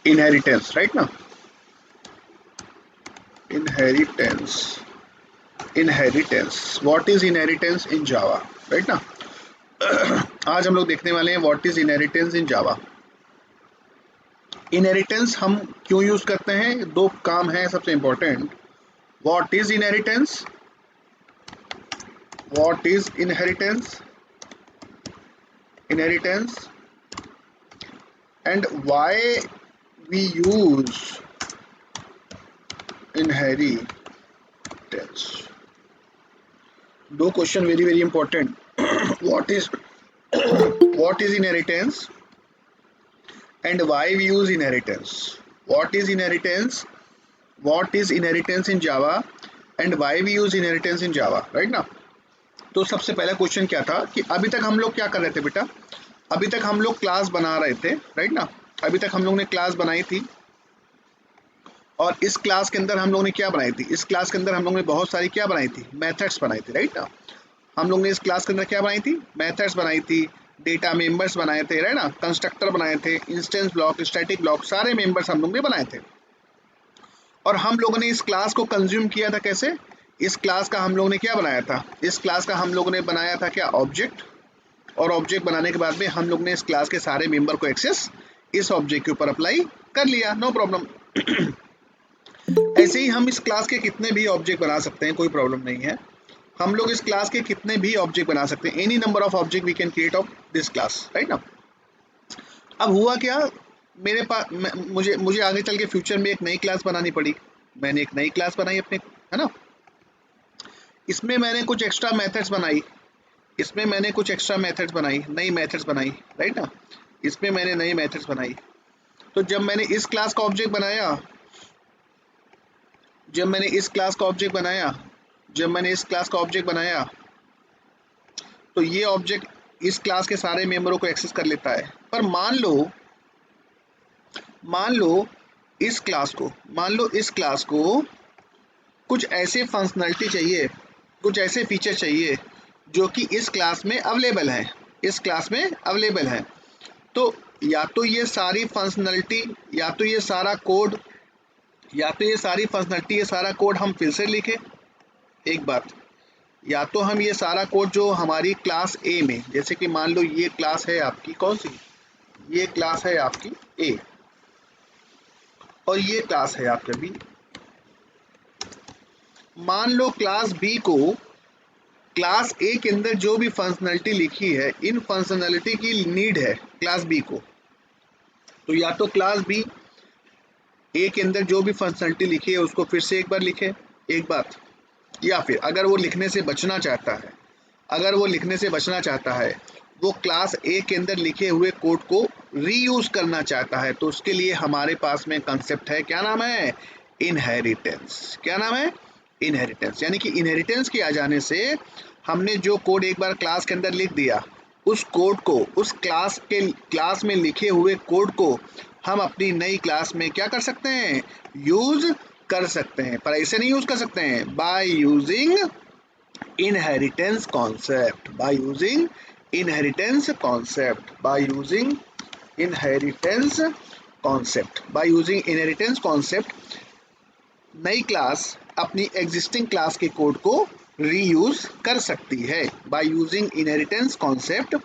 Inheritance, right ना, inheritance, inheritance, what is inheritance in Java, right ना। आज हम लोग देखने वाले हैं what is inheritance in Java. Inheritance हम क्यों यूज करते हैं, दो काम है सबसे important. What is inheritance, what is inheritance, inheritance, and why we use inheritance. दो question very very important. What is inheritance and why we use inheritance. What is inheritance, what is inheritance in Java and why we use inheritance in Java, right ना। तो सबसे पहला question क्या था कि अभी तक हम लोग क्या कर रहे थे बेटा, अभी तक हम लोग क्लास बना रहे थे, राइट ना। अभी तक हम लोग ने क्लास बनाई थी और इस क्लास के अंदर हम लोग ने क्या बनाई थी, इस क्लास के अंदर हम लोग ने बहुत सारी क्या बनाई थी, मेथड्स बनाई थी, राइट ना। हम लोग ने इस क्लास के अंदर क्या बनाई थी, मेथड्स बनाई थी, डेटा मेंबर्स बनाए थे, राइट ना, कंस्ट्रक्टर बनाए थे, इंस्टेंस ब्लॉक, स्टैटिक ब्लॉक, सारे मेंबर्स हम लोग ने बनाए थे। और हम लोगों ने इस क्लास को कंज्यूम किया था कैसे, इस क्लास का हम लोगों ने क्या बनाया था, इस क्लास का हम लोगों ने बनाया था क्या, ऑब्जेक्ट। और ऑब्जेक्ट बनाने के बाद में हम लोग ने इस क्लास के सारे मेंबर को एक्सेस इस ऑब्जेक्ट के ऊपर अप्लाई कर लिया, नो प्रॉब्लम। ऐसे ही हम इस क्लास के कितने भी ऑब्जेक्ट बना सकते हैं, कोई प्रॉब्लम नहीं है। हम लोग इस क्लास के कितने भी ऑब्जेक्ट बना सकते हैं, any number of object we can create of this class, right ना। अब हुआ क्या, मेरे पास मुझे मुझे आगे चल के फ्यूचर में एक नई क्लास बनानी पड़ी। मैंने एक नई क्लास बनाई अपने, है ना। इसमें मैंने कुछ एक्स्ट्रा मेथड्स बनाई, इसमें मैंने कुछ एक्स्ट्रा मेथड्स बनाई, नई मेथड्स बनाई, राइट ना। इसमें मैंने नई मेथड्स बनाई। तो जब मैंने इस क्लास का ऑब्जेक्ट बनाया, जब मैंने इस क्लास का ऑब्जेक्ट बनाया, जब मैंने इस क्लास का ऑब्जेक्ट बनाया, तो ये ऑब्जेक्ट इस क्लास के सारे मेंबरों को एक्सेस कर लेता है। पर मान लो इस क्लास को, मान लो इस क्लास को कुछ ऐसे फंक्शनलिटी चाहिए, कुछ ऐसे फीचर चाहिए जो कि इस क्लास में अवेलेबल है, इस क्लास में अवेलेबल है। तो या तो ये सारी फंक्शनलिटी, या तो ये सारा कोड, या तो ये सारी फंक्शनलिटी, ये सारा कोड हम फिर से लिखें, एक बात। या तो हम ये सारा कोड जो हमारी क्लास ए में, जैसे कि मान लो ये क्लास है आपकी कौन सी, ये क्लास है आपकी ए और ये क्लास है आपका बी। मान लो क्लास बी को, क्लास ए के अंदर जो भी फंक्शनलिटी लिखी है, इन फंक्शनलिटी की नीड है क्लास बी को। तो या तो क्लास बी ए के अंदर जो भी फंक्शनलिटी लिखी है उसको फिर से एक बार लिखे, एक बात। या फिर अगर वो लिखने से बचना चाहता है, अगर वो लिखने से बचना चाहता है, वो क्लास ए के अंदर लिखे हुए कोड को रीयूज करना चाहता है, तो उसके लिए हमारे पास में कंसेप्ट है, क्या नाम है, इनहेरिटेंस। क्या नाम है, इनहेरिटेंस। यानी कि इनहेरिटेंस के आ जाने से हमने जो कोड एक बार क्लास के अंदर लिख दिया, उस कोड को, उस क्लास में लिखे हुए कोड को हम अपनी नई क्लास में क्या कर सकते हैं, यूज कर सकते हैं। पर ऐसे नहीं यूज कर सकते हैं, by using inheritance concept, by using inheritance concept, by using inheritance concept, by using inheritance concept नई क्लास अपनी एग्जिस्टिंग क्लास के कोड को रीयूज कर सकती है। बाय यूजिंग इनहेरिटेंस कॉन्सेप्ट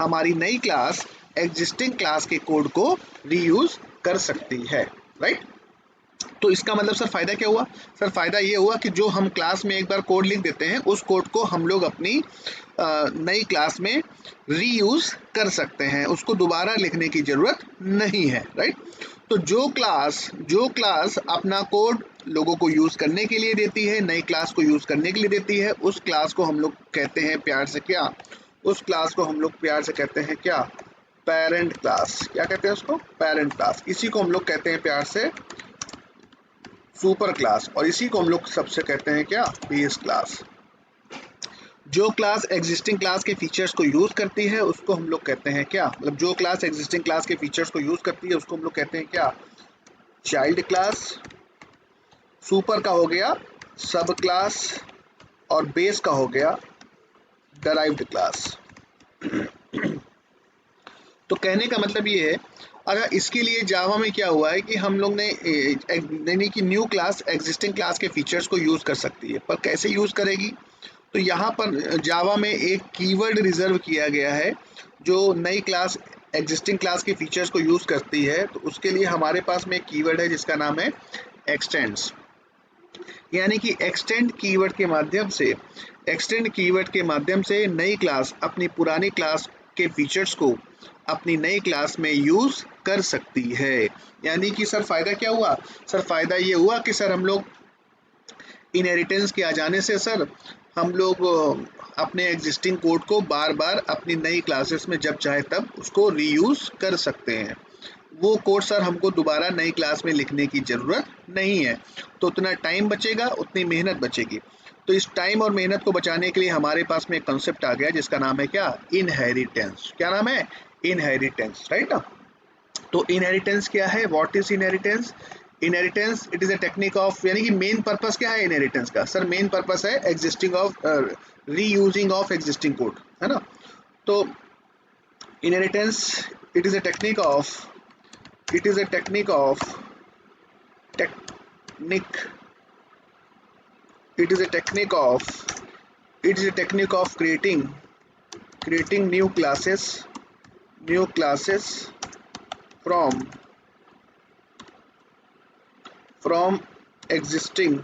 हमारी नई क्लास एग्जिस्टिंग क्लास के कोड को रीयूज कर सकती है, राइट। तो इसका मतलब सर फायदा क्या हुआ, सर फायदा ये हुआ कि जो हम क्लास में एक बार कोड लिख देते हैं, उस कोड को हम लोग अपनी नई क्लास में रीयूज कर सकते हैं, उसको दोबारा लिखने की जरूरत नहीं है, राइट। तो जो क्लास अपना कोड लोगों को यूज करने के लिए देती है, नई क्लास को यूज करने के लिए देती है, उस क्लास को हम लोग कहते हैं प्यार से क्या, उस क्लास को हम लोग प्यार से कहते हैं क्या, पेरेंट क्लास। क्या कहते हैं उसको, पेरेंट क्लास। इसी को हम लोग कहते हैं प्यार से सुपर क्लास, और इसी को हम लोग सबसे कहते हैं क्या, बेस क्लास। जो क्लास एग्जिस्टिंग क्लास के फीचर्स को यूज करती है उसको हम लोग कहते हैं क्या, मतलब जो क्लास एग्जिस्टिंग क्लास के फीचर्स को यूज करती है उसको हम लोग कहते हैं क्या, चाइल्ड क्लास। सुपर का हो गया सब क्लास, और बेस का हो गया डराइव्ड क्लास। तो कहने का मतलब ये है, अच्छा, इसके लिए जावा में क्या हुआ है कि हम लोग ने यानी कि न्यू क्लास एग्जिस्टिंग क्लास के फीचर्स को यूज़ कर सकती है, पर कैसे यूज़ करेगी? तो यहाँ पर जावा में एक कीवर्ड रिजर्व किया गया है जो नई क्लास एग्जिस्टिंग क्लास के फीचर्स को यूज़ करती है। तो उसके लिए हमारे पास में एक कीवर्ड है जिसका नाम है एक्सटेंड्स। यानी कि एक्सटेंड कीवर्ड के माध्यम से नई क्लास अपनी पुरानी क्लास के फीचर्स को अपनी नई क्लास में यूज़ कर सकती है। यानी कि सर फ़ायदा क्या हुआ? सर फ़ायदा ये हुआ कि सर हम लोग इनहेरिटेंस के आ जाने से सर हम लोग अपने एग्जिस्टिंग कोड को बार बार अपनी नई क्लासेस में जब चाहे तब उसको रीयूज़ कर सकते हैं। वो कोड सर हमको दोबारा नई क्लास में लिखने की ज़रूरत नहीं है। तो उतना टाइम बचेगा, उतनी मेहनत बचेगी। तो इस टाइम और मेहनत को बचाने के लिए हमारे पास में एक कंसेप्ट आ गया जिसका नाम है क्या? इनहेरिटेंस। क्या नाम है? इनहेरिटेंस, राइट ना? तो इनहेरिटेंस क्या है? What is inheritance? Inheritance it is a technique of, यानी कि मेन पर्पस क्या है इनहेरिटेंस का? सर मेन पर्पस है existing of reusing of existing code, है ना? तो inheritance it is a technique of technique it is a technique of creating new classes from existing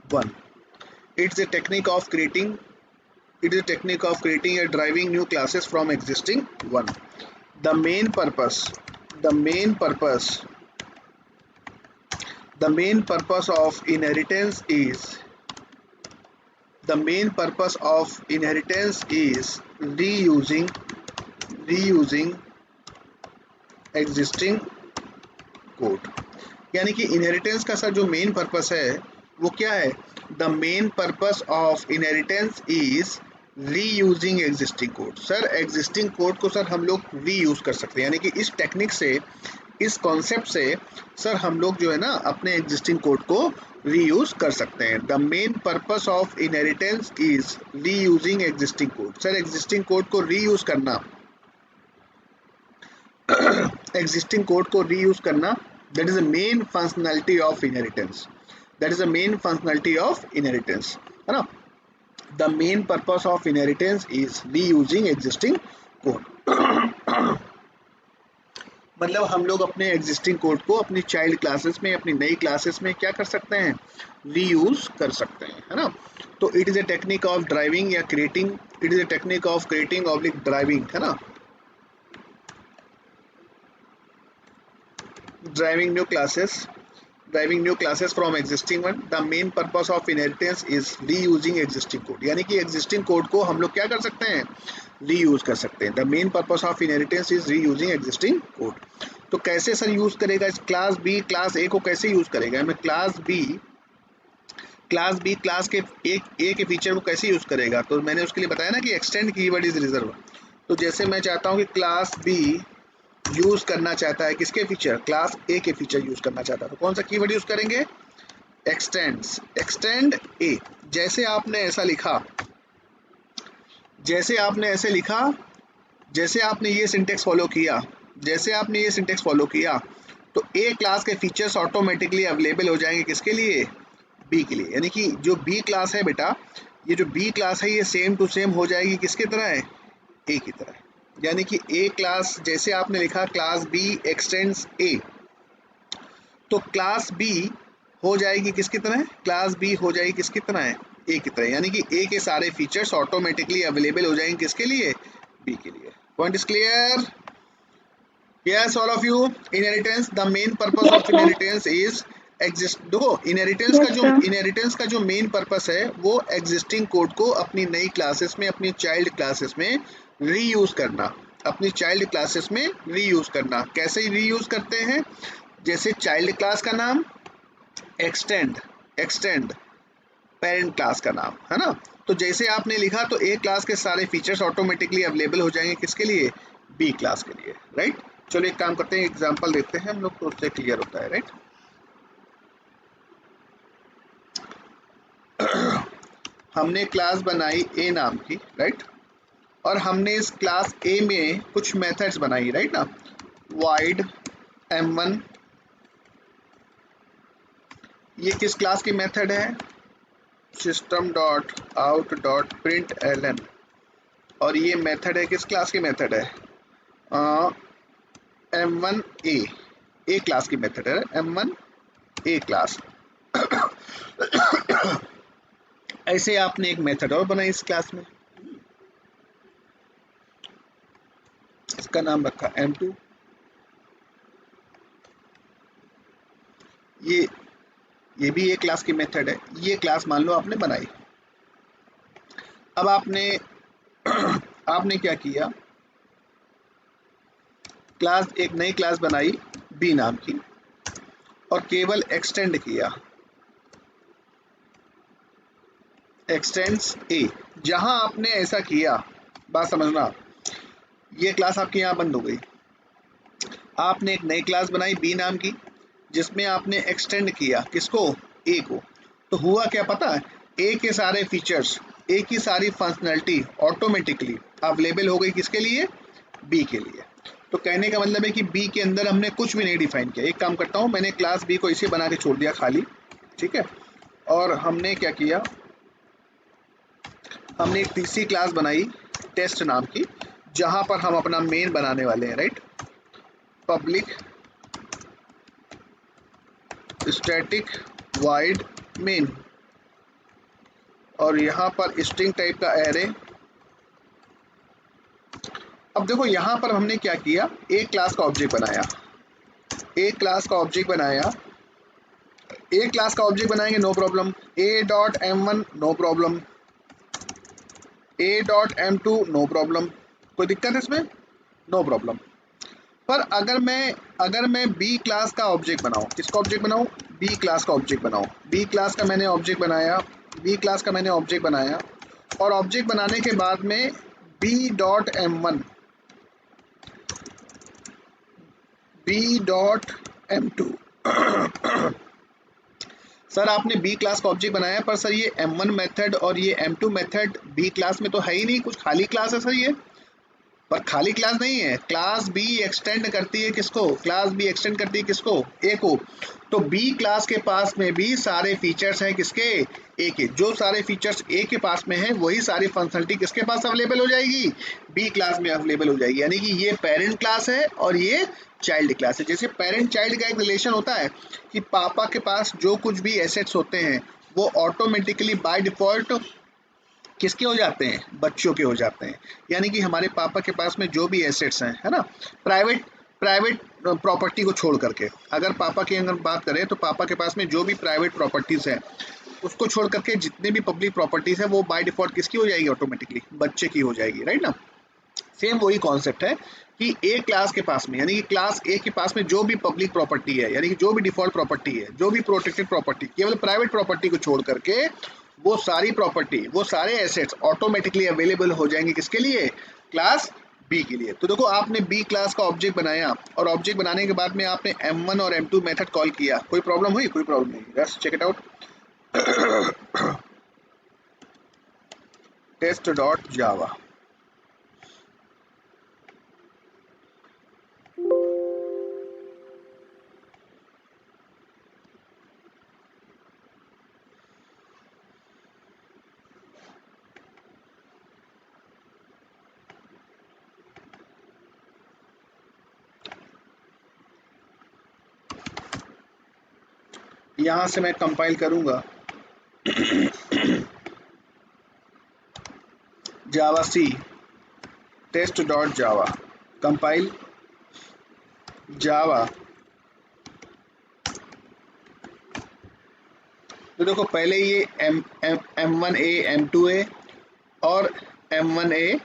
one. It's a technique of creating or driving new classes from existing one. The main purpose of inheritance is reusing existing code. यानी कि inheritance का sir जो main purpose है वो क्या है? The main purpose of inheritance is reusing existing code. Sir existing code को sir हम लोग रीयूज कर सकते हैं, यानी कि इस टेक्निक से, इस कॉन्सेप्ट से सर हम लोग जो है ना अपने एग्जिस्टिंग कोड को रीयूज कर सकते हैं। The main purpose of inheritance is reusing existing code. Sir existing code को रीयूज करना that is the main functionality of inheritance. है ना? The main purpose of inheritance is reusing existing code. मतलब हम लोग अपने एग्जिस्टिंग कोड को अपनी चाइल्ड क्लासेस में, अपनी नई क्लासेस में क्या कर सकते हैं? रीयूज कर सकते हैं, है ना? तो it is a technique of driving या creating, it is a technique of creating oblique driving, है ना? driving new classes from existing one. The main purpose of inheritance is reusing existing code. यानी कि existing code को हम लोग क्या कर सकते हैं? रीयूज कर सकते हैं। The main purpose of inheritance is reusing existing code. तो कैसे सर यूज करेगा इस क्लास बी क्लास ए को कैसे यूज करेगा? मैं क्लास बी क्लास के ए के फीचर को कैसे यूज करेगा? तो मैंने उसके लिए बताया ना कि एक्सटेंड कीवर्ड इज रिजर्व। तो जैसे मैं चाहता हूँ कि क्लास बी यूज करना चाहता है किसके फीचर? क्लास ए के फीचर यूज करना चाहता है, तो कौन सा कीवर्ड यूज करेंगे? एक्सटेंड ए। जैसे आपने ये सिंटेक्स फॉलो किया, तो ए क्लास के फीचर्स ऑटोमेटिकली अवेलेबल हो जाएंगे किसके लिए? बी के लिए। यानी कि जो बी क्लास है बेटा, ये जो बी क्लास है ये सेम टू सेम हो जाएगी किसकी तरह है? ए की तरह। यानी कि ए क्लास जैसे आपने लिखा क्लास बी एक्सटेंड्स ए, तो क्लास बी हो जाएगी किसकी तरह? क्लास बी हो जाएगी किसकी तरह है? ए की तरह। यानी कि ए के सारे फीचर्स ऑटोमेटिकली अवेलेबल हो जाएंगे किसके लिए? बी के लिए। Point is clear? Yes all of you. Inheritance, the main purpose of inheritance is देखो इनहेरिटेंस का जो मेन पर्पस है वो एग्जिस्टिंग कोड को अपनी नई क्लासेस में, अपनी चाइल्ड क्लासेस में रीयूज करना। कैसे रीयूज करते हैं? जैसे चाइल्ड क्लास का नाम एक्सटेंड पेरेंट क्लास का नाम, है ना? तो जैसे आपने लिखा तो ए क्लास के सारे फीचर्स ऑटोमेटिकली अवेलेबल हो जाएंगे किसके लिए? बी क्लास के लिए, राइट? चलो एक काम करते हैं, एग्जांपल देखते हैं हम लोग, तो उससे क्लियर होता है, राइट? हमने क्लास बनाई ए नाम की, राइट? और हमने इस क्लास ए में कुछ मेथड्स बनाई, राइट ना? वाइड M1, ये किस क्लास की मेथड है? System dot out dot print L, और ये मेथड है किस क्लास की मेथड है? M1 ए क्लास की मेथड है, M1 ए क्लास। ऐसे आपने एक मेथड और बनाई इस क्लास में, इसका नाम रखा M2। ये भी एक क्लास की मेथड है, ये क्लास मान लो आपने बनाई। अब आपने आपने क्या किया, एक नई क्लास बनाई बी नाम की, और केवल एक्सटेंड किया, एक्सटेंड्स ए। जहां आपने ऐसा किया, बात समझना, ये क्लास आपकी यहाँ बंद हो गई। आपने एक नई क्लास बनाई बी नाम की, जिसमें आपने एक्सटेंड किया किसको? ए को। तो हुआ क्या पता है? ए के सारे फीचर्स, ए की सारी फंक्शनैलिटी ऑटोमेटिकली अवेलेबल हो गई किसके लिए? बी के लिए। तो कहने का मतलब है कि बी के अंदर हमने कुछ भी नहीं डिफाइन किया। एक काम करता हूँ, मैंने क्लास बी को इसे बना के छोड़ दिया खाली, ठीक है। और हमने क्या किया, हमने एक तीसरी क्लास बनाई टेस्ट नाम की, जहां पर हम अपना मेन बनाने वाले हैं, right. Public static wide main, और यहाँ पर स्ट्रिंग टाइप का एरे। अब देखो यहाँ पर हमने क्या किया, एक क्लास का ऑब्जेक्ट बनाया, एक क्लास का ऑब्जेक्ट बनाया, एक क्लास का ऑब्जेक्ट बनाएंगे no problem, A dot M1 no problem, A dot M2 no problem, कोई दिक्कत है इसमें? No problem. पर अगर मैं बी क्लास का ऑब्जेक्ट बनाऊं, किसका ऑब्जेक्ट बनाऊं? बी क्लास का ऑब्जेक्ट बनाऊं। बी क्लास का मैंने ऑब्जेक्ट बनाया, बी क्लास का मैंने ऑब्जेक्ट बनाया, और ऑब्जेक्ट बनाने के बाद में B dot M1, B dot M2। Sir आपने बी क्लास का ऑब्जेक्ट बनाया, पर सर ये M1 मेथड और ये M2 मेथड बी क्लास में तो है ही नहीं, कुछ खाली क्लास है सर ये। पर खाली क्लास नहीं है, क्लास बी एक्सटेंड करती है किसको? क्लास बी एक्सटेंड करती है किसको? ए को। तो बी क्लास के पास में भी सारे फीचर्स हैं किसके? ए के। जो सारे फीचर्स ए के पास में है, वही सारी फंक्शनलिटी किसके पास अवेलेबल हो जाएगी? बी क्लास में अवेलेबल हो जाएगी। यानी कि ये पेरेंट क्लास है और ये चाइल्ड क्लास है। जैसे पेरेंट चाइल्ड का एक रिलेशन होता है कि पापा के पास जो कुछ भी एसेट्स होते हैं, वो ऑटोमेटिकली बाय डिफॉल्ट किसके हो जाते हैं? बच्चों के हो जाते हैं। यानी कि हमारे पापा के पास में जो भी एसेट्स हैं, है ना, प्राइवेट प्राइवेट प्रॉपर्टी को छोड़ करके, अगर पापा की अगर बात करें तो पापा के पास में जो भी प्राइवेट प्रॉपर्टीज है, उसको छोड़ करके जितने भी पब्लिक प्रॉपर्टीज है, वो बाय डिफॉल्ट किसकी हो जाएगी? ऑटोमेटिकली बच्चे की हो जाएगी, राइट ना। सेम वही कॉन्सेप्ट है कि ए क्लास के पास में, यानी कि क्लास ए के पास में जो भी पब्लिक प्रॉपर्टी है, यानी कि जो भी डिफॉल्ट प्रॉपर्टी है, जो भी प्रोटेक्टेड प्रॉपर्टी, केवल प्राइवेट प्रॉपर्टी को छोड़ करके वो सारी प्रॉपर्टी, वो सारे एसेट्स ऑटोमेटिकली अवेलेबल हो जाएंगे किसके लिए? क्लास बी के लिए। तो देखो आपने बी क्लास का ऑब्जेक्ट बनाया, और ऑब्जेक्ट बनाने के बाद में आपने M1 और M2 मेथड कॉल किया, कोई प्रॉब्लम हुई? कोई प्रॉब्लम नहीं। Let's check it out. Test dot java, यहां से मैं कंपाइल करूंगा java C test dot java, compile java. तो देखो पहले ये M1A M2A और M1A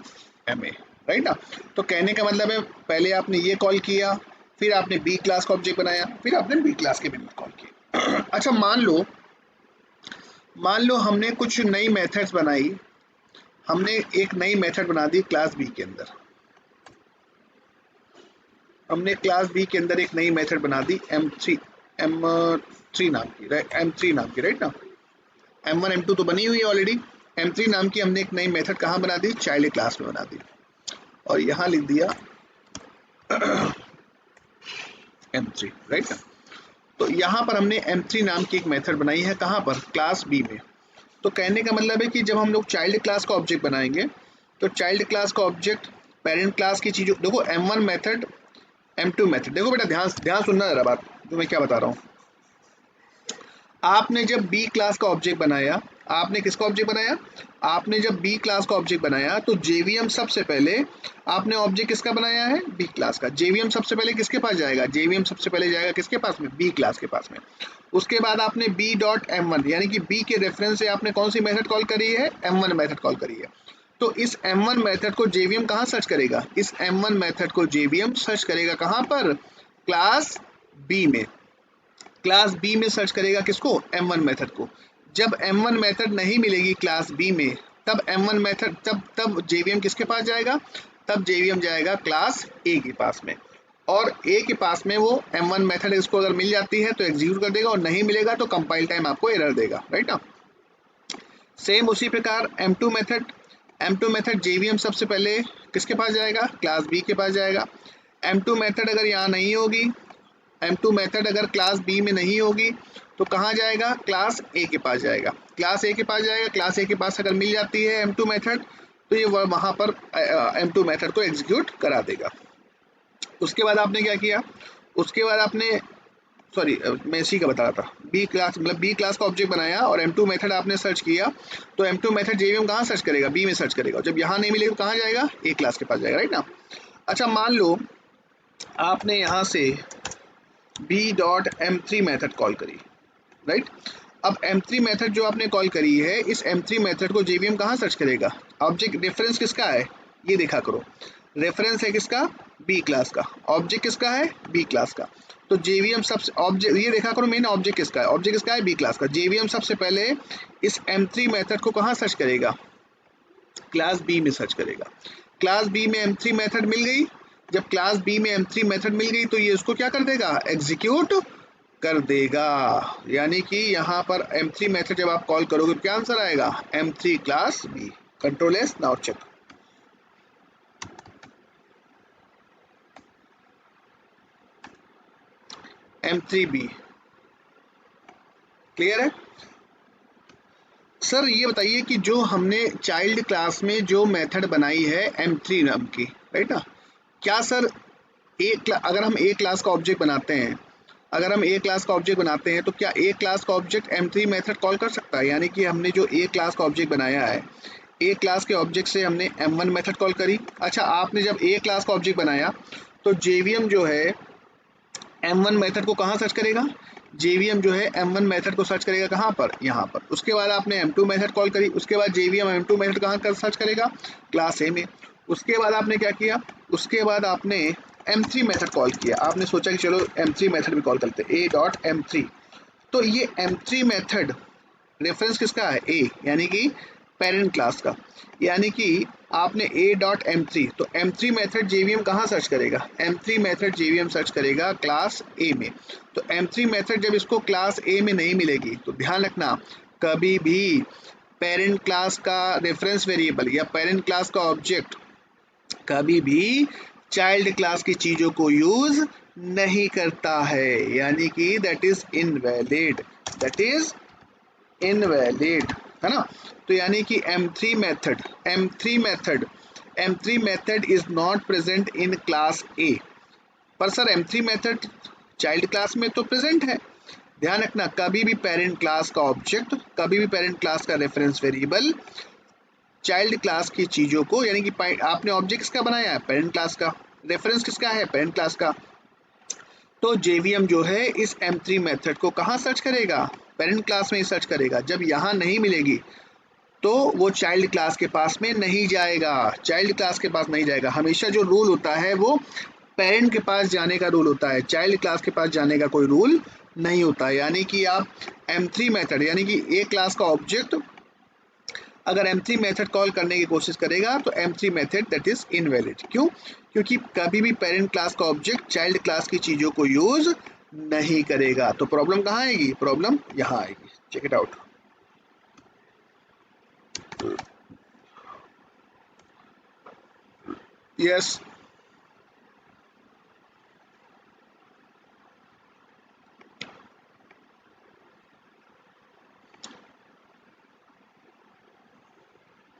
MA, राइट ना। तो कहने का मतलब है पहले आपने ये कॉल किया, फिर आपने बी क्लास का ऑब्जेक्ट बनाया, फिर आपने बी क्लास के मेथड कॉल किए। अच्छा मान लो हमने कुछ नई मेथड्स बनाई, हमने एक नई मेथड बना दी क्लास बी के अंदर, हमने क्लास बी के अंदर एक नई मेथड बना दी M3 नाम की, M3 नाम की, राइट ना। M1 M2 तो बनी हुई है ऑलरेडी, M3 नाम की हमने एक नई मेथड कहाँ बना दी? चाइल्ड क्लास में बना दी, और यहाँ लिख दिया M3, राइट। तो यहाँ पर हमने M3 नाम की एक मेथड बनाई है, कहाँ पर, क्लास बी में। तो कहने का मतलब है कि जब हम लोग चाइल्ड क्लास का ऑब्जेक्ट बनाएंगे तो चाइल्ड क्लास का ऑब्जेक्ट पेरेंट क्लास की चीजों, देखो M1 मेथड, M2 मेथड, देखो बेटा ध्यान ध्यान सुनना जरा बात जो मैं क्या बता रहा हूँ। आपने जब बी क्लास का ऑब्जेक्ट बनाया, आपने किसका ऑब्जेक्ट बनाया, आपने जब बी क्लास का ऑब्जेक्ट बनाया तो जेवीएम सबसे पहले आपने ऑब्जेक्ट किसका बनाया है, बी क्लास का। जेवीएम सबसे पहले किसके पास जाएगा, जेवीएम सबसे पहले जाएगा किसके पास में, बी क्लास के पास में। उसके बाद आपने बी डॉट M1 यानी कि बी के रेफरेंस से आपने कौन सी मेथड कॉल करी है, M1 मेथड कॉल करी है। तो इस M1 मेथड को जेवीएम कहाँ सर्च करेगा, इस M1 मेथड को जेवीएम सर्च करेगा कहाँ पर, क्लास बी में। क्लास बी में सर्च करेगा किसको, M1 मेथड को। जब M1 मेथड नहीं मिलेगी क्लास बी में, तब M1 मेथड तब जेवीएम किसके पास जाएगा, तब जेवीएम जाएगा क्लास ए के पास में। और ए के पास में वो M1 मेथड इसको अगर मिल जाती है तो एग्जीक्यूट कर देगा, और नहीं मिलेगा तो कंपाइल टाइम आपको एरर देगा, राइट ना। सेम उसी प्रकार M2 मेथड जेवीएम सबसे पहले किसके पास जाएगा, क्लास बी के पास जाएगा। M2 मेथड अगर यहाँ नहीं होगी, M2 मेथड अगर क्लास बी में नहीं होगी तो कहाँ जाएगा, क्लास ए के पास जाएगा। क्लास ए के पास जाएगा, क्लास ए के पास अगर मिल जाती है M2 मेथड तो ये वहाँ पर M2 मेथड को एग्जीक्यूट करा देगा। उसके बाद आपने क्या किया, उसके बाद आपने सॉरी मैं इसी का बता रहा था, बी क्लास मतलब बी क्लास का ऑब्जेक्ट बनाया और M2 मेथड आपने सर्च किया, तो M2 मेथड जेवीएम कहाँ सर्च करेगा, बी में सर्च करेगा। जब यहाँ नहीं मिलेगा तो कहाँ जाएगा, ए क्लास के पास जाएगा, राइट ना। अच्छा मान लो आपने यहाँ से B dot M3 method call करी, राइट। अब M3 मेथड जो आपने कॉल करी है, इस M3 मेथड को जेवीएम कहाँ सर्च करेगा, ऑब्जेक्ट रेफरेंस किसका है, ये देखा करो, रेफरेंस है किसका, बी क्लास का, ऑब्जेक्ट किसका है, बी क्लास का। तो जेवीएम सबसे ऑब्जेक्ट ये देखा करो, मेन ऑब्जेक्ट किसका है, ऑब्जेक्ट किसका है, बी क्लास का। जेवीएम सबसे पहले इस M3 मेथड को कहाँ सर्च करेगा, क्लास बी में सर्च करेगा। क्लास बी में M3 मेथड मिल गई, जब क्लास बी में M3 मेथड मिल गई तो ये उसको क्या कर देगा, एग्जीक्यूट कर देगा। यानी कि यहाँ पर M3 मेथड जब आप कॉल करोगे तो क्या आंसर आएगा, M3 class B. Control S, now check. M3B clear है। सर ये बताइए कि जो हमने चाइल्ड क्लास में जो मेथड बनाई है M3 नाम की, राइट ना, क्या सर अगर हम ए क्लास का ऑब्जेक्ट बनाते हैं, अगर हम ए क्लास का ऑब्जेक्ट बनाते हैं तो क्या ए क्लास का ऑब्जेक्ट M3 मेथड कॉल कर सकता है। यानी कि हमने जो ए क्लास का ऑब्जेक्ट बनाया है, ए क्लास के ऑब्जेक्ट से हमने M1 मेथड कॉल करी। अच्छा आपने जब ए क्लास का ऑब्जेक्ट बनाया तो जेवीएम जो है M1 मेथड को कहाँ सर्च करेगा, जेवीएम जो है M1 मेथड को सर्च करेगा कहाँ पर, यहाँ पर। उसके बाद आपने M2 मेथड कॉल करी, उसके बाद जेवीएम M2 मेथड कहाँ कर सर्च करेगा, क्लास ए में। उसके बाद आपने क्या किया, उसके बाद आपने M3 मेथड कॉल किया, आपने सोचा कि चलो M3 मेथड भी कॉल करते हैं, ए डॉट M3। तो ये M3 मेथड रेफरेंस किसका है, ए, यानी कि पेरेंट क्लास का। यानी कि आपने ए डॉट M3, तो M3 मेथड जेवीएम कहाँ सर्च करेगा, M3 मेथड जेवीएम सर्च करेगा क्लास ए में। तो M3 मेथड जब इसको क्लास ए में नहीं मिलेगी तो ध्यान रखना, कभी भी पेरेंट क्लास का रेफरेंस वेरिएबल या पेरेंट क्लास का ऑब्जेक्ट कभी भी चाइल्ड क्लास की चीजों को यूज नहीं करता है, यानी कि that is invalid, that is invalid, है ना। तो यानी कि M3 method is not present in class ए। पर sir M3 method child class में तो प्रेजेंट है। ध्यान रखना, कभी भी पेरेंट क्लास का ऑब्जेक्ट, कभी भी पेरेंट क्लास का रेफरेंस वेरिएबल चाइल्ड क्लास की चीजों को, यानी कि आपने ऑब्जेक्ट किसका बनाया है, पेरेंट क्लास का, रेफरेंस किसका है, पेरेंट क्लास का। तो जेवीएम जो है इस M3 मेथड को कहाँ सर्च करेगा, पेरेंट क्लास में ही सर्च करेगा। जब यहाँ नहीं मिलेगी तो वो चाइल्ड क्लास के पास में नहीं जाएगा, चाइल्ड क्लास के पास नहीं जाएगा। हमेशा जो रूल होता है वो पेरेंट के पास जाने का रूल होता है, चाइल्ड क्लास के पास जाने का कोई रूल नहीं होता है। यानी कि आप M3 मेथड यानी कि ए क्लास का ऑब्जेक्ट अगर M3 मेथड कॉल करने की कोशिश करेगा तो M3 method that is invalid. क्यों, क्योंकि कभी भी पेरेंट क्लास का ऑब्जेक्ट चाइल्ड क्लास की चीजों को यूज नहीं करेगा। तो प्रॉब्लम कहाँ आएगी, प्रॉब्लम यहाँ आएगी। Check it out. Yes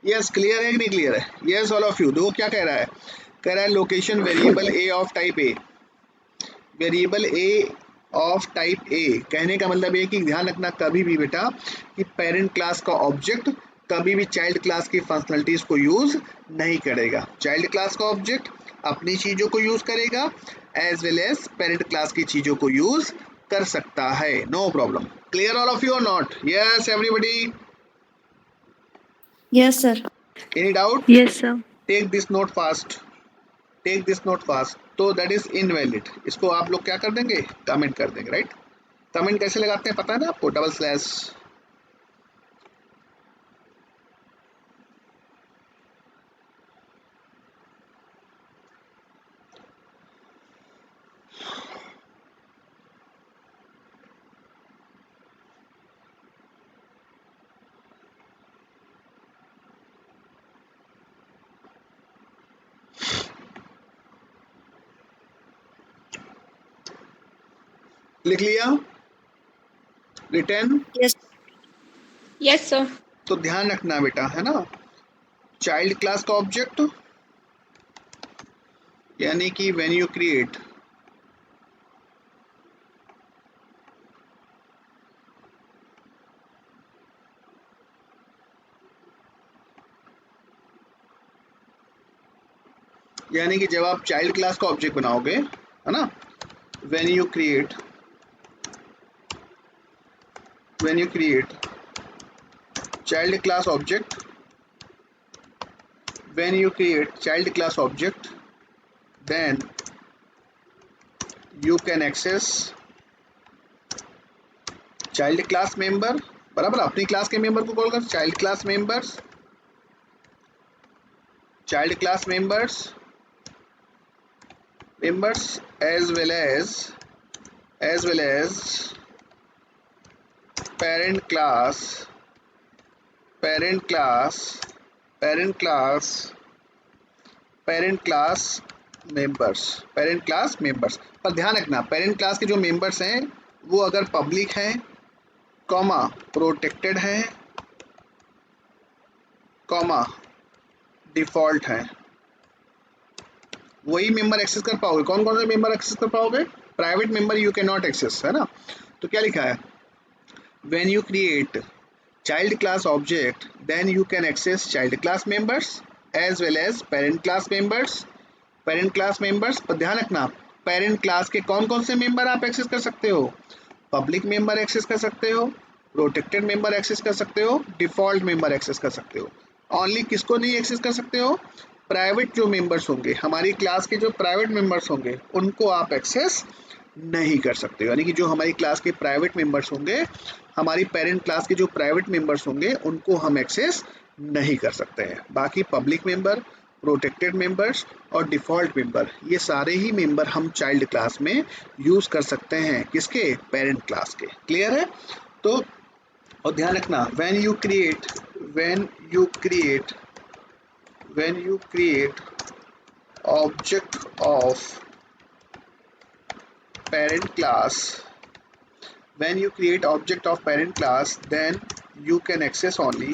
yes clear है कि नहीं क्लियर है? Yes all of you. देखो क्या कह रहा है, कह रहा है location variable A of type A, variable A of type A, कहने का मतलब ये कि ध्यान रखना कभी भी बेटा कि पेरेंट क्लास का ऑब्जेक्ट कभी भी चाइल्ड क्लास की फंक्शनलिटीज को यूज नहीं करेगा। चाइल्ड क्लास का ऑब्जेक्ट अपनी चीजों को यूज करेगा as well as parent class की चीजों को यूज कर सकता है, no problem. Clear all of you और not? Yes everybody? Yes, sir. Any doubt? Yes, sir. Take this note fast, take this note fast. तो दैट इज इनवैलिड, इसको आप लोग क्या कर देंगे, कमेंट कर देंगे, राइट? कमेंट कैसे लगाते हैं पता है ना आपको? Double slash. लिख लिया? रिटर्न? Yes. Yes, sir. तो ध्यान रखना बेटा, है ना, चाइल्ड क्लास का ऑब्जेक्ट यानी कि व्हेन यू क्रिएट यानी कि जब आप चाइल्ड क्लास का ऑब्जेक्ट बनाओगे, है ना, when you create child class object, when you create child class object, then you can access child class member, बराबर अपनी क्लास के मेंबर को कॉल कर child class members, child class members as well as parent class members. पर ध्यान रखना parent class के जो मेंबर्स हैं वो अगर पब्लिक हैं, कॉमा प्रोटेक्टेड हैं, कॉमा डिफॉल्ट हैं, वही मेंबर एक्सेस कर पाओगे। कौन कौन से मेंबर एक्सेस कर पाओगे? Private member you can not access, है ना। तो क्या लिखा है, when you create child class object then you can access child class members as well as parent class members। पर ध्यान रखना पेरेंट क्लास के कौन कौन से मेंबर आप एक्सेस कर सकते हो? पब्लिक मेंबर एक्सेस कर सकते हो, प्रोटेक्टेड मेंबर एक्सेस कर सकते हो, डिफॉल्ट मेंबर एक्सेस कर सकते हो। ओनली किसको नहीं एक्सेस कर सकते हो? प्राइवेट जो मेंबर्स होंगे, हमारी क्लास के जो प्राइवेट मेंबर्स होंगे उनको आप एक्सेस नहीं कर सकते हो। यानी कि जो हमारी क्लास के प्राइवेट मेंबर्स होंगे, हमारी पेरेंट क्लास के जो प्राइवेट मेंबर्स होंगे उनको हम एक्सेस नहीं कर सकते हैं। बाकी पब्लिक मेंबर, प्रोटेक्टेड मेंबर्स और डिफॉल्ट मेंबर, ये सारे ही मेंबर हम चाइल्ड क्लास में यूज कर सकते हैं। किसके? पेरेंट क्लास के। क्लियर है? तो और ध्यान रखना when you create object of parent class, when you create object of parent class then you can access only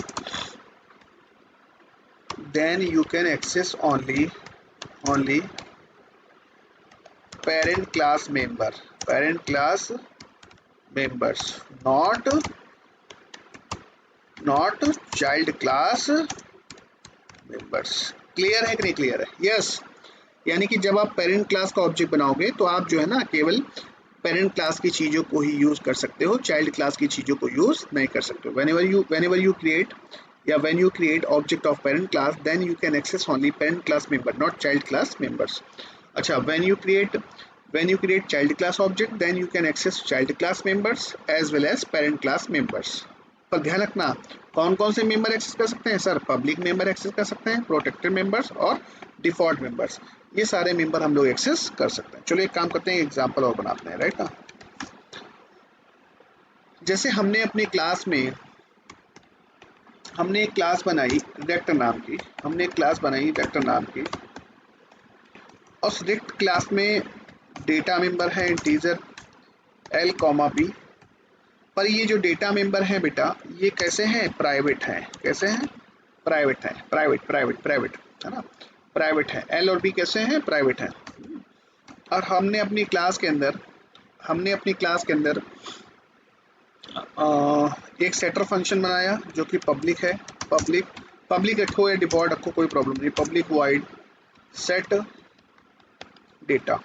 parent class members, not child class members। Clear है कि नहीं क्लियर है? यस। यानी कि जब आप पेरेंट क्लास का object बनाओगे तो आप जो है ना केवल पेरेंट क्लास की चीज़ों को ही यूज़ कर सकते हो, चाइल्ड क्लास की चीज़ों को यूज़ नहीं कर सकते हो। whenever you create या when you create object of parent class then you can access only parent class member not child class members। अच्छा, when you create child class object then you can access child class members as well as parent class members। पर ध्यान रखना कौन कौन से member access कर सकते हैं सर? पब्लिक मेंबर एक्सेस कर सकते हैं, प्रोटेक्टेड मेंबर्स और डिफॉल्ट मेंबर्स, ये सारे मेंबर हम लोग एक्सेस कर सकते हैं। चलो एक काम करते हैं, एग्जांपल और बनाते हैं, राइट ना। जैसे हमने अपनी क्लास में एक क्लास बनाई रेक्टर नाम की, और उस रेक्ट क्लास में डेटा मेंबर है इंटीजर एल कॉमा बी। पर ये जो डेटा मेंबर हैं बेटा ये कैसे हैं? प्राइवेट हैं। कैसे हैं? प्राइवेट है, प्राइवेट है ना, प्राइवेट है। एल और बी कैसे हैं? प्राइवेट हैं। और हमने अपनी क्लास के अंदर एक सेटर फंक्शन बनाया जो कि पब्लिक है। पब्लिक रखो या डिफॉल्ट रखो, कोई प्रॉब्लम नहीं। पब्लिक वाइड सेट डेटा,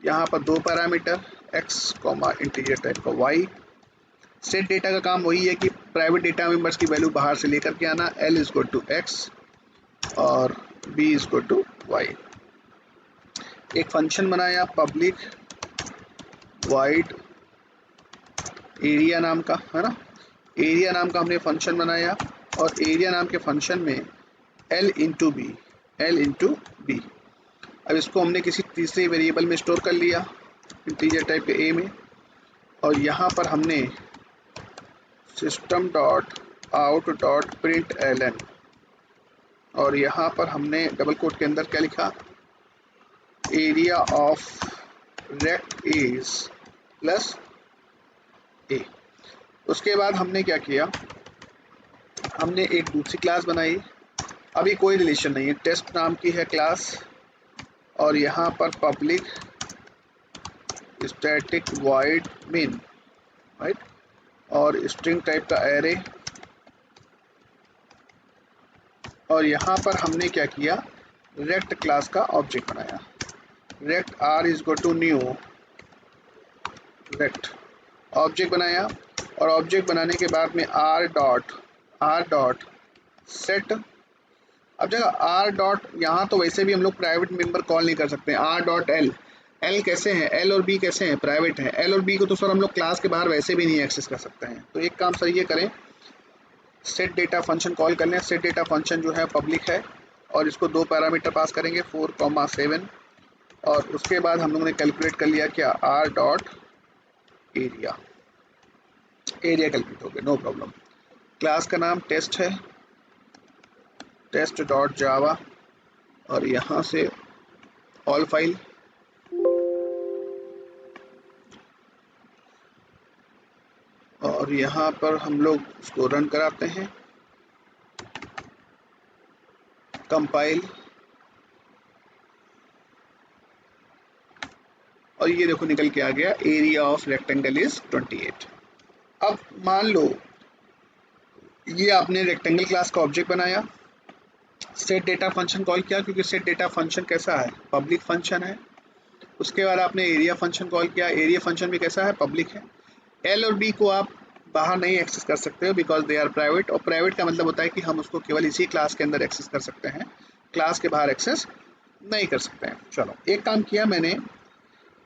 यहाँ पर दो parameter x comma integer type का y। सेट डेटा का काम वही है कि प्राइवेट डेटा मेंबर्स की वैल्यू बाहर से लेकर के आना। l is equal to x और b is equal to y। एक फंक्शन बनाया पब्लिक वाइड एरिया नाम का, है ना, एरिया नाम का हमने फंक्शन बनाया। और एरिया नाम के फंक्शन में l इंटू बी। अब इसको हमने किसी तीसरे वेरिएबल में स्टोर कर लिया, इंटीजर टाइप के a में। और यहाँ पर हमने system dot out dot print ln, और यहाँ पर हमने डबल कोट के अंदर क्या लिखा, area of rect is plus a। उसके बाद हमने क्या किया, हमने एक दूसरी क्लास बनाई। अभी कोई रिलेशन नहीं है, टेस्ट नाम की है क्लास। और यहाँ पर public static void main, right, और स्ट्रिंग टाइप का एरे। और यहाँ पर हमने क्या किया, रेक्ट क्लास का ऑब्जेक्ट बनाया। Rect r is equal to new rect object बनाया। और ऑब्जेक्ट बनाने के बाद में r डॉट सेट। अब जगह r डॉट, यहाँ तो वैसे भी हम लोग प्राइवेट मेंबर कॉल नहीं कर सकते हैं। r डॉट l, l कैसे हैं, l और b कैसे हैं, प्राइवेट हैं। l और b को तो सर हम लोग क्लास के बाहर वैसे भी नहीं एक्सेस कर सकते हैं। तो एक काम सर ये करें, सेट डेटा फंक्शन कॉल कर लें। सेट डेटा फंक्शन जो है पब्लिक है और इसको दो पैरामीटर पास करेंगे 4,7। और उसके बाद हम लोगों ने कैलकुलेट कर लिया क्या, r डॉट एरिया कैलकुलेट हो गया, नो प्रॉब्लम। क्लास का नाम टेस्ट है, टेस्ट डॉट जावा। और यहाँ से ऑल फाइल, और यहाँ पर हम लोग उसको रन कराते हैं, कंपाइल। और ये देखो निकल के आ गया, एरिया ऑफ रेक्टेंगल इज 28। अब मान लो ये आपने रेक्टेंगल क्लास का ऑब्जेक्ट बनाया, सेट डेटा फंक्शन कॉल किया, क्योंकि सेट डेटा फंक्शन कैसा है, पब्लिक फंक्शन है। उसके बाद आपने एरिया फंक्शन कॉल किया, एरिया फंक्शन भी कैसा है, पब्लिक है। एल और बी को आप बाहर नहीं एक्सेस कर सकते हो बिकॉज दे आर प्राइवेट। और प्राइवेट का मतलब होता है कि हम उसको केवल इसी क्लास के अंदर एक्सेस कर सकते हैं, क्लास के बाहर एक्सेस नहीं कर सकते हैं। चलो एक काम किया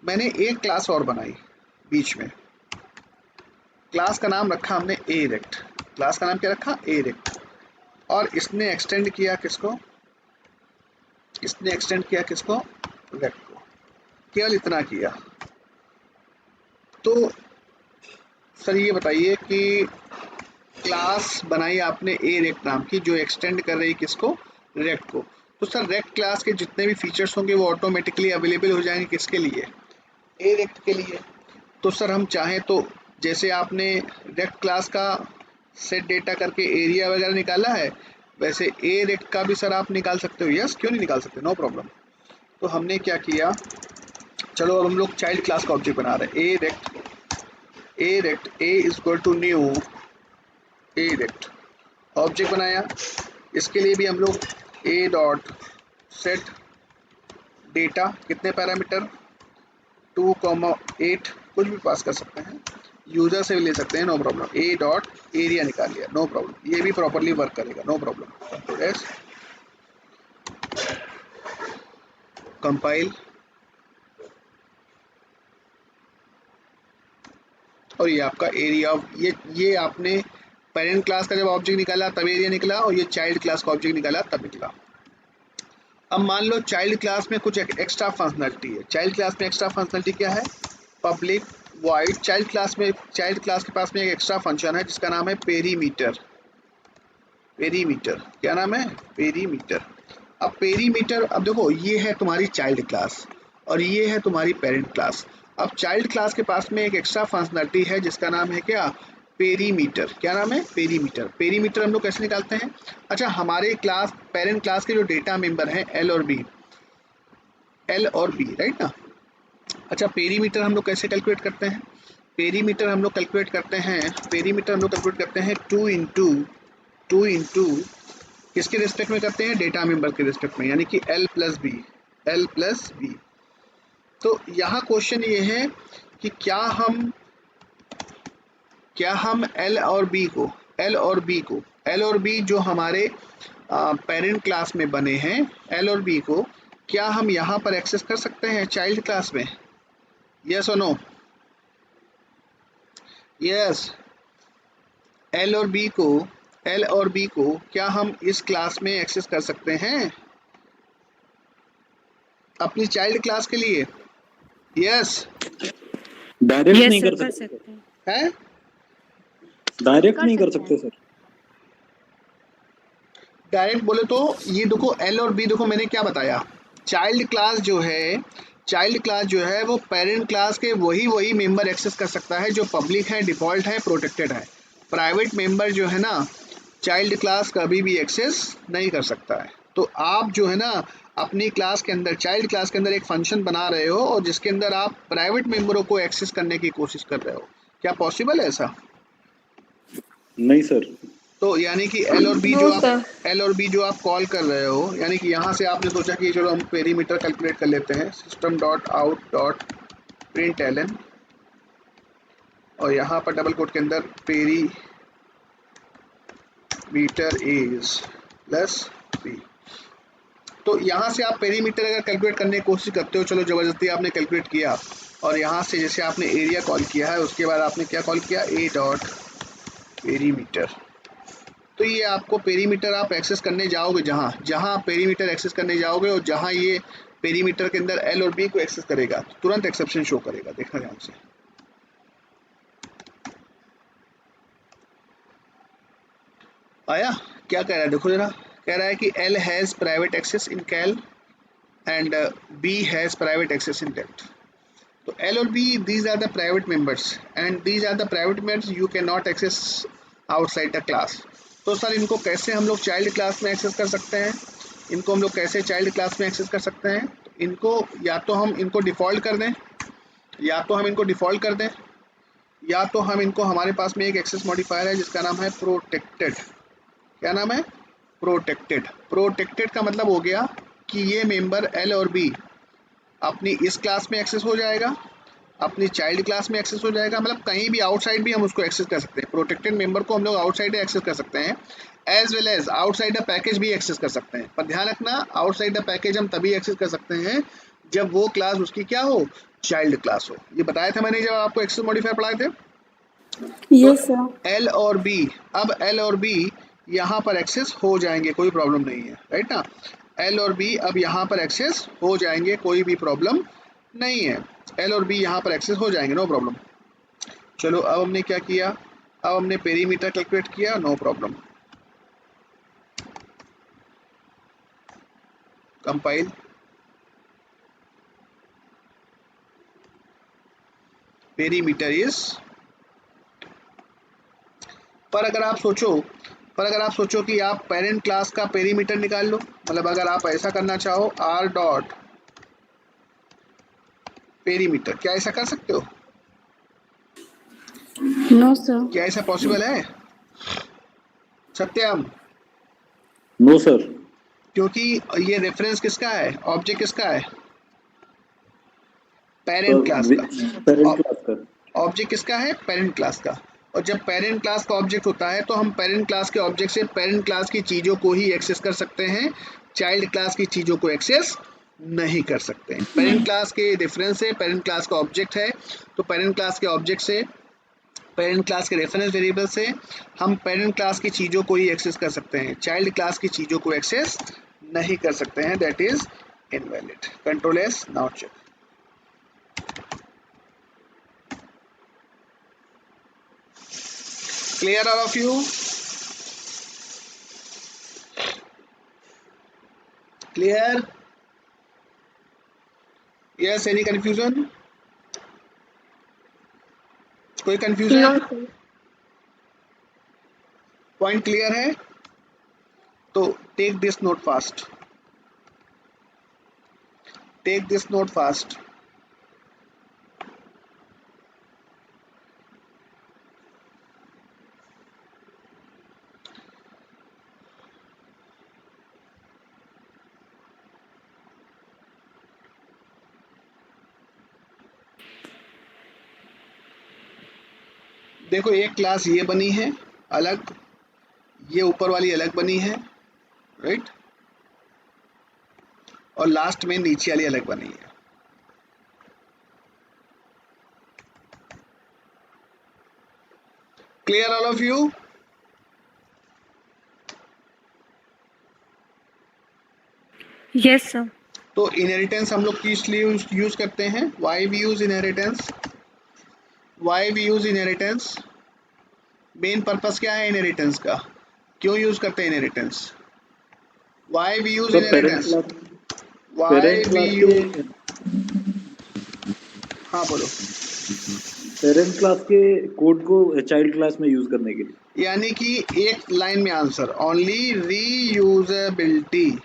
मैंने एक क्लास और बनाई बीच में। क्लास का नाम रखा हमने ए रेक्ट। क्लास का नाम क्या रखा, ए रेक्ट। और इसने एक्सटेंड किया किसको, रेक्ट को। केवल इतना किया। तो सर ये बताइए कि क्लास बनाई आपने ए रेक्ट नाम की, जो एक्सटेंड कर रही किसको, रेक्ट को। तो सर रेक्ट क्लास के जितने भी फीचर्स होंगे वो ऑटोमेटिकली अवेलेबल हो जाएंगे किसके लिए, ए रेक्ट के लिए। तो सर हम चाहें तो जैसे आपने रेक्ट क्लास का सेट डेटा करके एरिया वगैरह निकाला है, वैसे ए रेक्ट का भी सर आप निकाल सकते हो। यस, क्यों नहीं निकाल सकते, नो प्रॉब्लम। तो हमने क्या किया, चलो अब हम लोग चाइल्ड क्लास का ऑब्जेक्ट बना रहे हैं। A rect a is equal to new a rect object बनाया। इसके लिए भी हम लोग ए डॉट सेट डेटा, कितने पैरामीटर, 2,8 कुछ भी पास कर सकते हैं, यूजर से भी ले सकते हैं, no problem. A dot area निकाल लिया, नो प्रॉब्लम, ये भी प्रॉपर्ली वर्क करेगा, नो प्रॉब्लम। S compile. और ये आपका एरिया ऑफ, ये आपने पेरेंट क्लास का जब ऑब्जेक्ट निकाला तब एरिया निकला, और ये चाइल्ड क्लास का ऑब्जेक्ट निकाला तब निकला। अब मान लो चाइल्ड क्लास में कुछ एक्स्ट्रा फंक्शनलिटी है। चाइल्ड क्लास में एक्स्ट्रा फंक्शनलिटी क्या है, पब्लिक वाइड चाइल्ड क्लास के पास में एक एक्स्ट्रा फंक्शन है जिसका नाम है पेरीमीटर। क्या नाम है, पेरीमीटर। अब पेरीमीटर, अब देखो ये है तुम्हारी चाइल्ड क्लास और ये है तुम्हारी पेरेंट क्लास। अब चाइल्ड क्लास के पास में एक एक्स्ट्रा फंक्शनलिटी है जिसका नाम है क्या, पेरीमीटर, क्या नाम है? पेरीमीटर। पेरीमीटर हम लोग कैसे निकालते हैं? अच्छा, हमारे क्लास पेरेंट क्लास के जो डेटा मेंबर हैं एल और बी, एल और बी, राइट ना? अच्छा, पेरीमीटर हम लोग कैसे कैलकुलेट करते हैं? पेरीमीटर हम लोग कैलकुलेट करते हैं, पेरीमीटर हम लोग कैलकुलेट करते हैं टू इंटू किसके रिस्पेक्ट में करते हैं? डेटा मेंबर के रिस्पेक्ट में, यानी कि L plus B, L plus B. तो यहाँ क्वेश्चन ये है कि क्या हम एल और बी को, एल और बी जो हमारे पेरेंट क्लास में बने हैं, एल और बी को क्या हम यहाँ पर एक्सेस कर सकते हैं चाइल्ड क्लास में? यस और नो? यस, एल और बी को क्या हम इस क्लास में एक्सेस कर सकते हैं अपनी चाइल्ड क्लास के लिए? यस, डायरेक्ट Yes, नहीं sir, कर कर सकते, सकते हैं। है? डायरेक्ट नहीं कर सकते सकते हैं। सर। डायरेक्ट बोले तो ये देखो, एल और बी देखो मैंने क्या बताया, चाइल्ड क्लास जो है वो पेरेंट क्लास के वही मेंबर एक्सेस कर सकता है जो पब्लिक है, डिफॉल्ट है, प्रोटेक्टेड है। प्राइवेट मेंबर जो है ना, चाइल्ड क्लास कभी भी एक्सेस नहीं कर सकता है। तो आप जो है ना अपनी क्लास के अंदर, चाइल्ड क्लास के अंदर एक फंक्शन बना रहे हो और जिसके अंदर आप प्राइवेट मेंबरों को एक्सेस करने की कोशिश कर रहे हो, क्या पॉसिबल है ऐसा? नहीं सर। तो यानी कि No, sir. एल और बी जो आप कॉल कर रहे हो, यानी कि यहाँ से आपने सोचा कि चलो हम पेरीमीटर कैलकुलेट कर लेते हैं, system dot out dot println, और यहाँ पर डबल कोट के अंदर पेरीमीटर इज प्लस बी। तो यहाँ से आप पेरीमीटर अगर कैलकुलेट करने की कोशिश करते हो, चलो ज़बरदस्ती आपने कैलकुलेट किया, और यहाँ से जैसे आपने एरिया कॉल किया है उसके बाद आपने क्या कॉल किया? ए डॉट पेरीमीटर। तो ये आपको पेरीमीटर आप एक्सेस करने जाओगे, जहाँ आप पेरीमीटर एक्सेस करने जाओगे और जहाँ ये पेरीमीटर के अंदर एल और बी को एक्सेस करेगा तो तुरंत एक्सेप्शन शो करेगा। देखना ध्यान से, आया? क्या कह रहा है देखो जरा, कह रहा है कि L has private access in Cal and B has private access in depth. तो एल और B, these are the private members and these are the private members you can not access outside the class. तो sir इनको कैसे हम लोग child class में access कर सकते हैं? इनको हम लोग कैसे चाइल्ड क्लास में एक्सेस कर सकते हैं? इनको या तो हम इनको डिफ़ॉल्ट कर दें, या तो हम इनको, हमारे पास में एक एक्सेस मॉडिफायर है जिसका नाम है प्रोटेक्टेड। क्या नाम है? प्रोटेक्टेड। प्रोटेक्टेड का मतलब हो गया कि ये मेंबर एल और बी अपनी इस क्लास में एक्सेस हो जाएगा, अपनी चाइल्ड क्लास में एक्सेस हो जाएगा, मतलब कहीं भी आउटसाइड भी हम उसको एक्सेस कर सकते हैं। प्रोटेक्टेड मेंबर को हम लोग आउटसाइड एक्सेस कर सकते हैं, as well as outside the package भी एक्सेस कर सकते हैं। पर ध्यान रखना, आउटसाइड द पैकेज हम तभी एक्सेस कर सकते हैं जब वो क्लास उसकी क्या हो? चाइल्ड क्लास हो। ये बताया था मैंने जब आपको एक्सेस मॉडिफायर पढ़ाए थे। तो Yes, sir. एल और बी, अब एल और बी यहाँ पर एक्सेस हो जाएंगे, कोई प्रॉब्लम नहीं है, राइट ना? एल और बी अब यहाँ पर एक्सेस हो जाएंगे, कोई भी प्रॉब्लम नहीं है। एल और बी यहाँ पर एक्सेस हो जाएंगे, नो प्रॉब्लम। चलो अब हमने क्या किया? अब हमने पेरीमीटर कैलकुलेट किया, no problem. Compile, perimeter is, पर अगर आप सोचो कि आप पेरेंट क्लास का पेरीमीटर निकाल लो, मतलब अगर आप ऐसा करना चाहो आर डॉट पेरीमीटर, क्या ऐसा कर सकते हो? No, sir. क्या ऐसा पॉसिबल है सत्यम? No sir. क्योंकि ये रेफरेंस किसका है, ऑब्जेक्ट किसका है? पेरेंट क्लास का। पेरेंट क्लास का। ऑब्जेक्ट किसका है? पेरेंट क्लास का। और जब पेरेंट क्लास का ऑब्जेक्ट होता है तो हम पेरेंट क्लास के ऑब्जेक्ट से पेरेंट क्लास की चीज़ों को ही एक्सेस कर सकते हैं, चाइल्ड क्लास की चीज़ों को एक्सेस नहीं कर सकते हैं। पेरेंट क्लास के रेफरेंस से पेरेंट क्लास का ऑब्जेक्ट है, तो पेरेंट क्लास के ऑब्जेक्ट से, पेरेंट क्लास के रेफरेंस वेरिएबल से हम पेरेंट क्लास की चीज़ों को ही एक्सेस कर सकते हैं, चाइल्ड क्लास की चीज़ों को एक्सेस नहीं कर सकते हैं। That is invalid. Control S, now check. Clear all of you? Clear? Yes, any confusion? कोई confusion? No, sir. Point clear है? तो take this note fast, take this note fast. देखो एक क्लास ये बनी है अलग, ये ऊपर वाली अलग बनी है, राइट, और लास्ट में नीचे वाली अलग बनी है। Clear all of you? Yes, sir. तो इनहेरिटेंस हम लोग किस लिए यूज करते हैं? Why we use inheritance? Why we use inheritance? Main purpose क्या है इनहेरिटेंस का? क्यों यूज करते हैं inheritance? Why we use sir parent inheritance? Class, why parent we class use, के, हाँ बोलो। पेरेंट क्लास के कोड को चाइल्ड क्लास में यूज करने के लिए। यानी कि एक लाइन में answer, only reusability.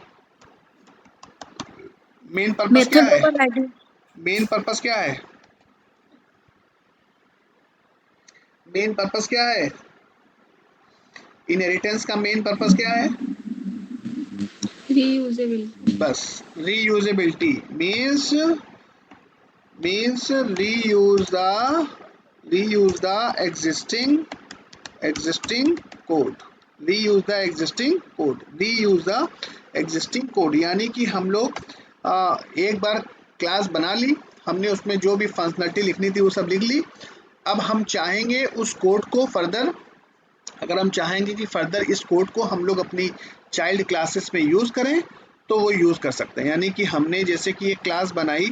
Main purpose क्या Method है? overriding. मेन पर्पस क्या है? मेन पर्पस क्या है? इनहेरिटेंस का मेन पर्पस क्या है? Reusability. बस reusability means reuse the existing code, reuse the existing code। यानी कि हम लोग एक बार क्लास बना ली, हमने उसमें जो भी फंक्शनलिटी लिखनी थी वो सब लिख ली। अब हम चाहेंगे उस कोड को फर्दर, अगर हम चाहेंगे कि फर्दर इस कोड को हम लोग अपनी चाइल्ड क्लासेस में यूज़ करें तो वो यूज़ कर सकते हैं। यानी कि हमने जैसे कि एक क्लास बनाई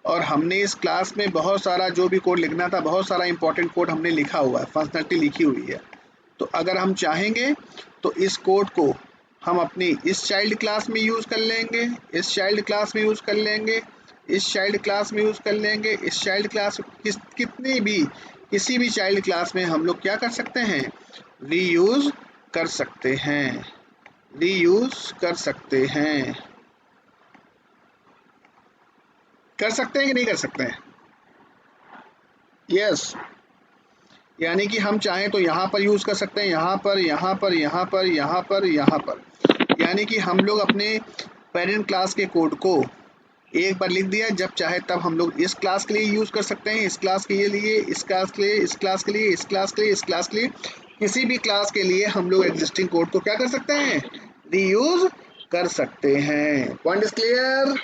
और हमने इस क्लास में बहुत सारा जो भी कोड लिखना था, बहुत सारा इंपॉर्टेंट कोड हमने लिखा हुआ है, फंक्शनलिटी लिखी हुई है। तो अगर हम चाहेंगे तो इस कोड को हम अपनी इस चाइल्ड क्लास में यूज़ कर लेंगे, इस चाइल्ड क्लास में यूज़ कर लेंगे, इस चाइल्ड क्लास में यूज़ कर लेंगे, इस चाइल्ड क्लास कितनी भी किसी भी चाइल्ड क्लास में हम लोग क्या कर सकते हैं? रीयूज़ कर सकते हैं, रीयूज़ कर सकते हैं। कर सकते हैं कि नहीं कर सकते हैं? यस, यानी कि हम चाहें तो यहाँ पर यूज़ कर सकते हैं, यहाँ पर, यहाँ पर, यहाँ पर, यहाँ पर, यहाँ पर। यानी कि हम लोग अपने पेरेंट क्लास के कोड को एक बार लिख दिया, जब चाहे तब हम लोग इस क्लास के लिए यूज़ कर सकते हैं, इस क्लास के लिए, इस क्लास के लिए, इस क्लास के लिए, इस क्लास के लिए, इस क्लास के लिए, किसी भी क्लास के लिए हम लोग एग्जिस्टिंग कोड को क्या कर सकते हैं? रीयूज़ कर सकते हैं। Point is clear?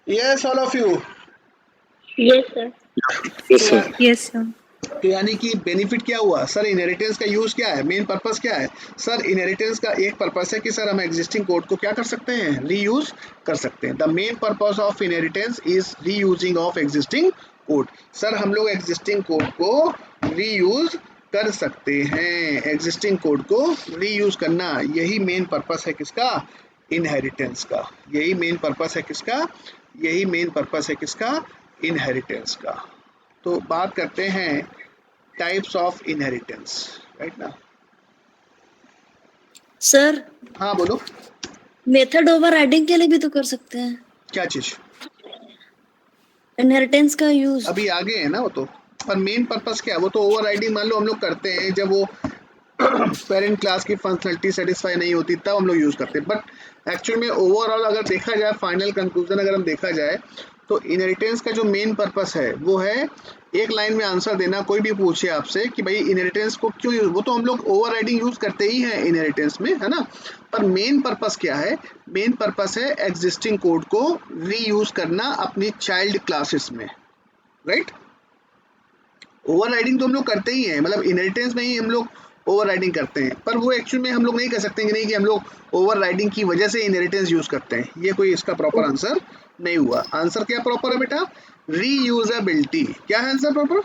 Yes all of you? Yes, sir. Yes sir. Yes, sir. तो यानी कि बेनिफिट क्या हुआ सर? इनहेरिटेंस का यूज क्या है? मेन पर्पस क्या है सर? इनहेरिटेंस का एक पर्पस है कि सर हम एग्जिस्टिंग कोड को क्या कर सकते हैं? रीयूज कर सकते हैं। The main purpose of inheritance is reusing of existing code. Sir हम लोग एग्जिस्टिंग कोड को रीयूज कर सकते हैं, एग्जिस्टिंग कोड को रीयूज करना, यही मेन पर्पस है किसका? इनहेरिटेंस का। यही मेन पर्पस है किसका? यही मेन पर्पस है किसका? इनहेरिटेंस का। तो बात करते हैं टाइप्स ऑफ इनहेरिटेंस, राइट ना? सर हाँ बोलो। मेथड ओवरराइडिंग के लिए भी तो कर सकते हैं क्या चीज? इनहेरिटेंस का यूज। अभी आगे है ना वो तो, पर मेन पर्पस क्या है? वो तो ओवरराइडिंग मान लो हम लोग करते हैं जब वो पेरेंट क्लास की फंक्शनलिटी सेटिस्फाई नहीं होती, तब हम लोग यूज करते हैं। बट एक्चुअल में ओवरऑल अगर देखा जाए, फाइनल कंक्लूजन अगर हम देखा जाए, तो इनहेरिटेंस का जो मेन पर्पस है वो है एक लाइन में आंसर देना। कोई भी पूछे आपसे कि भाई इनहेरिटेंस को क्यों यूज, वो तो हम लोग ओवरराइडिंग यूज करते ही हैं इनहेरिटेंस में, है ना? पर मेन पर्पस क्या है? मेन पर्पस है एग्जिस्टिंग कोड को रीयूज करना अपनी चाइल्ड क्लासेस में, राइट? ओवरराइडिंग तो हम लोग करते ही हैं, मतलब इनहेरिटेंस में ही हम लोग ओवरराइडिंग करते हैं, पर वो एक्चुअल में हम लोग नहीं कर सकते कि नहीं कि हम लोग ओवरराइडिंग की वजह से इनहेरिटेंस यूज करते हैं। ये कोई इसका प्रॉपर आंसर नहीं हुआ। आंसर क्या प्रॉपर है बेटा? रीयूजेबिलिटी। क्या है आंसर प्रॉपर?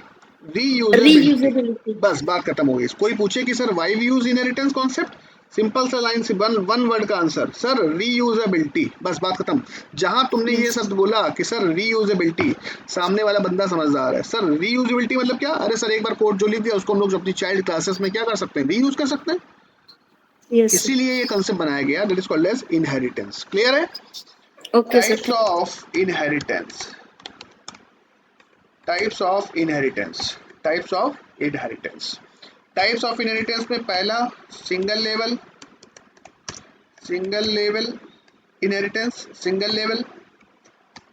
रीयूजेबिलिटी। रीयूजेबिलिटी। बस बात खत्म हो गई। कोई पूछे कि sir why we use inheritance concept, simple सा लाइन से वन वर्ड का आंसर सर, रीयूजेबिलिटी, बस बात खत्म। जहां तुमने ये यस शब्द बोला कि सर रीयूजेबिलिटी, सामने वाला बंदा समझदार है। सर रीयूजेबिलिटी मतलब क्या? अरे सर एक बार कोड जो लिख दिया उसको हम लोग अपनी चाइल्ड क्लासेस में क्या कर सकते हैं, रीयूज कर सकते हैं। Yes sir. इसीलिए ये कंसेप्ट बनाया गया, that is called as inheritance. Clear है? Okay sir. Types of inheritance, types of inheritance, types of inheritance. Types of inheritance में पहला single level, single level inheritance, single level.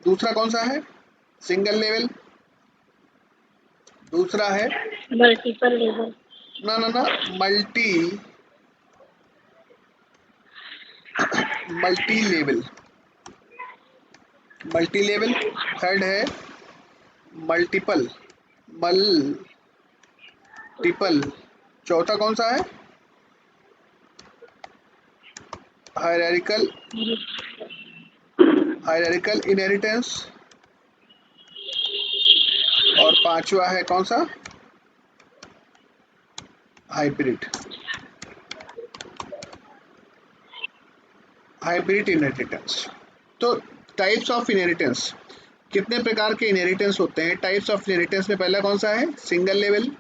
दूसरा कौन सा है? Single level. दूसरा है मल्टीपल लेवल। ना ना ना multi, multi level, multi level. Third है मल्टीपल, मल्टीपल। चौथा कौन सा है? Hierarchical, hierarchical inheritance. और पांचवा है कौन सा? Hybrid, hybrid inheritance. तो टाइप्स ऑफ इनहेरिटेंस, कितने प्रकार के इनहेरिटेंस होते हैं? टाइप्स ऑफ इनहेरिटेंस में पहला कौन सा है? Single level.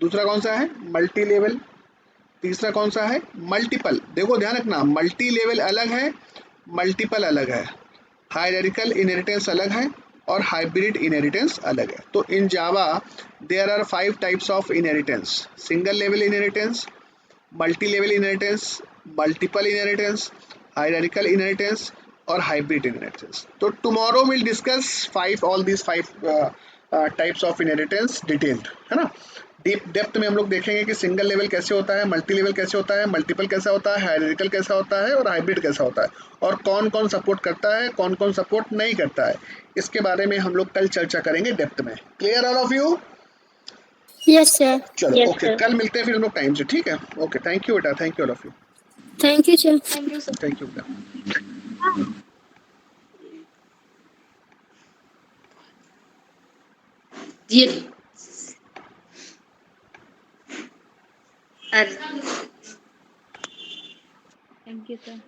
दूसरा कौन सा है? Multi level. तीसरा कौन सा है? मल्टीपल। देखो ध्यान रखना, मल्टी लेवल अलग है, मल्टीपल अलग है, हायरार्किकल इनहेरिटेंस अलग है और हाइब्रिड इनहेरिटेंस अलग है। तो in Java there are 5 types of inheritance: single level inheritance, multi level inheritance, multiple inheritance, hierarchical inheritance और हाइब्रिड इनहेरिटेंस। तो tomorrow will discuss 5 all these 5 types of inheritance detailed, है ना। डीप डेप्थ में हम लोग देखेंगे कि सिंगल लेवल कैसे होता है, मल्टी लेवल कैसे होता है, मल्टीपल कैसा होता है, हायरार्किकल कैसा होता है और हाइब्रिड कैसा होता है, और कौन कौन सपोर्ट करता है, कौन कौन सपोर्ट नहीं करता है। इसके बारे में हम लोग कल चर्चा करेंगे डेप्थ में। Clear all of you? Yes sir. चलो यस ओके, सर। कल मिलते हैं फिर हम लोग टाइम से, ठीक है? ओके, थैंक यू बेटा, thank you all of you, thank you sir. Thank you sir. Thank you बेटा। ये थैंक यू सर।